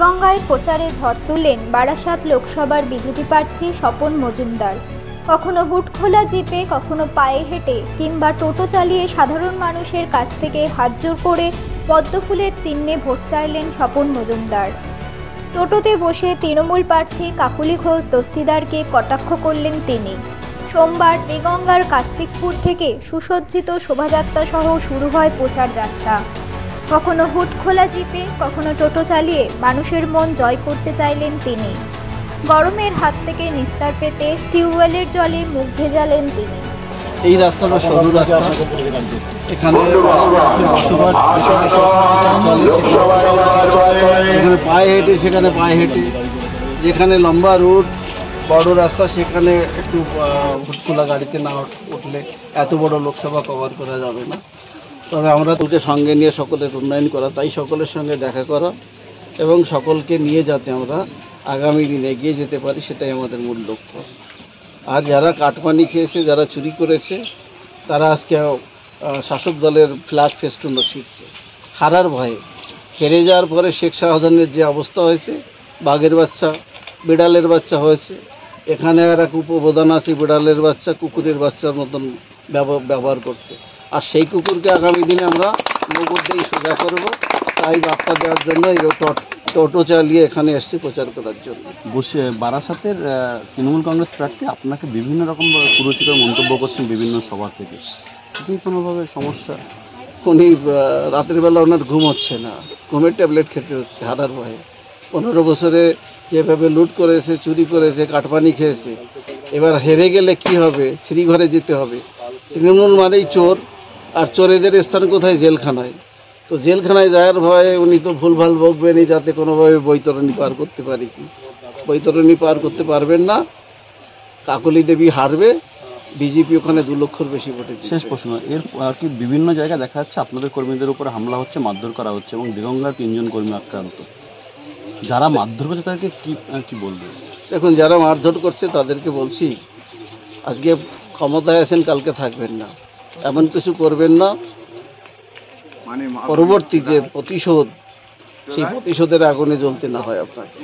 দেগঙ্গায় প্রচারে ঝড় তুললেন বারাসাত লোকসভার বিজেপি প্রার্থী স্বপন মজুমদার। কখনো হুটখোলা জিপে, কখনো পায়ে হেঁটে কিংবা টোটো চালিয়ে সাধারণ মানুষের কাছ থেকে হাতজোড় করে পদ্মফুলের চিহ্নে ভোট চাইলেন স্বপন মজুমদার। টোটোতে বসে তৃণমূল প্রার্থী কাকুলি ঘোষ দস্তিদারকে কটাক্ষ করলেন তিনি। সোমবার দেগঙ্গার কার্তিকপুর থেকে সুসজ্জিত শোভাযাত্রা সহ শুরু হয় প্রচার যাত্রা। কখনো হুটখোলা জিপে, কখনো টোটো চালিয়ে মানুষের মন জয় করতে চাইলেন তিনি। গরমের হাত থেকে নিস্তার পেতে টিউবওয়েলের জলে মুখ ভেজালেন তিনি। এই রাস্তাটা সরু রাস্তা, এখানে পায়ে হেঁটে, সেখানে পায়ে হেঁটে, যেখানে লম্বা রুট বড় রাস্তা সেখানে একটু হুটখোলা গাড়িতে না উঠলে এত বড় লোকসভা কভার করা যাবে না। তবে আমরা তোকে সঙ্গে নিয়ে সকলের উন্নয়ন করা, তাই সকলের সঙ্গে দেখা করা এবং সকলকে নিয়ে যাতে আমরা আগামী দিনে এগিয়ে যেতে পারি, সেটাই আমাদের মূল লক্ষ্য। আর যারা কাটমানি খেয়েছে, যারা চুরি করেছে, তারা আজকে শাসক দলের ফ্ল্যাগ ফেস্টুনও শিখছে হারার ভয়ে। হেরে যাওয়ার পরে শেখ শাহজাহানের যে অবস্থা হয়েছে, বাঘের বাচ্চা বিড়ালের বাচ্চা হয়েছে, এখানে আর এক উপপ্রধান আছে বিড়ালের বাচ্চা কুকুরের বাচ্চার মতন ব্যবহার করছে। আর সেই কুকুরকে আগামী দিনে আমরা নগদ দিয়ে সোজা করব, তাই বার্তা দেওয়ার জন্য এই টোটো চালিয়ে এখানে এসছি প্রচার করার জন্য। বসে বারাসাতের তৃণমূল কংগ্রেস প্রার্থী আপনাকে বিভিন্ন রকম কুরুচিকর মন্তব্য করছেন বিভিন্ন সভা থেকে, কি কোনোভাবে সমস্যা? উনি রাতের বেলা ওনার ঘুম হচ্ছে না, ঘুমের ট্যাবলেট খেতে হচ্ছে হারার ভয়ে। 15 বছরে যেভাবে লুট করেছে, চুরি করেছে, কাটপানি খেয়েছে, এবার হেরে গেলে কি হবে? শ্রীঘরে যেতে হবে। তৃণমূল মানেই চোর, আর চোরেদের স্থান কোথায়? জেলখানায়। তো জেলখানায় যাওয়ার ভয়ে উনি তো ভুলভাল বকবেনই, যাতে কোনোভাবে বৈতরণী পার করতে পারি। কি বৈতরণী পার করতে পারবেন না, কাকলি দেবী হারবে, বিজেপি ওখানে 2 লক্ষর বেশি ভোটে। শেষ প্রশ্ন, এর কি বিভিন্ন জায়গায় দেখা যাচ্ছে আপনাদের কর্মীদের উপরে হামলা হচ্ছে, মারধর করা হচ্ছে এবং দেগঙ্গার 3 জন কর্মী আক্রান্ত। যারা মারধর করছে তাদেরকে কি বলবে? দেখুন, যারা মারধর করছে তাদেরকে বলছি, আজকে ক্ষমতায় আছেন, কালকে থাকবেন না, এমন কিছু করবেন না। পরবর্তী যে প্রতিশোধ, সেই প্রতিশোধের আগুনে জ্বলতে না হয় আপনাকে।